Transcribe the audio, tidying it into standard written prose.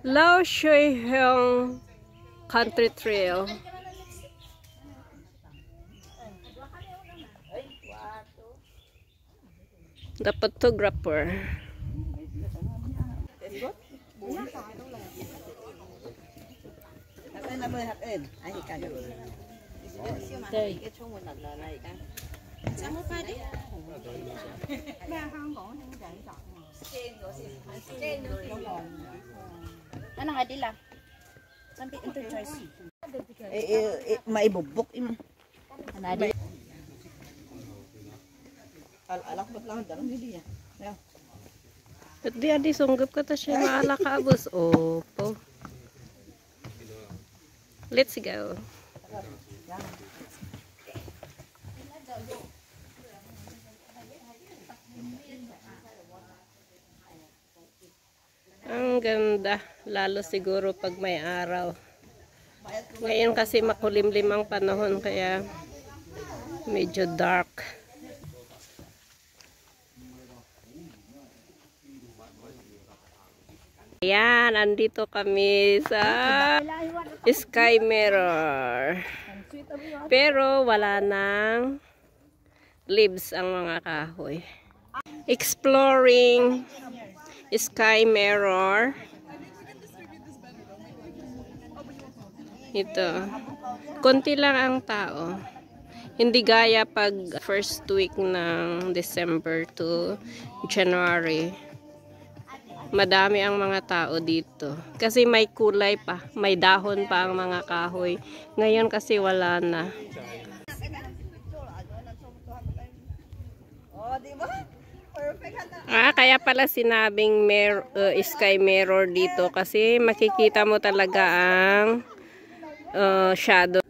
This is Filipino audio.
Lao Shui Heung Country Trail. The photographer. Ano nga dila? Sampai ito choice. Maibubok im. Anadi. Alak ba't lang darang hindi yan. At di adi sunggap ka ta siya maala ka abos. Opo. Let's go. Ang ganda, lalo siguro pag may araw. Ngayon kasi makulimlim ang panahon kaya medyo dark. Ayan, andito kami sa Sky Mirror. Pero wala nang leaves ang mga kahoy. Exploring Sky Mirror. Ito. Konti lang ang tao. Hindi gaya pag first week ng December to January. Madami ang mga tao dito. Kasi may kulay pa. May dahon pa ang mga kahoy. Ngayon kasi wala na. Kaya pala sinabing Sky Mirror dito. Kasi makikita mo talaga ang shadow.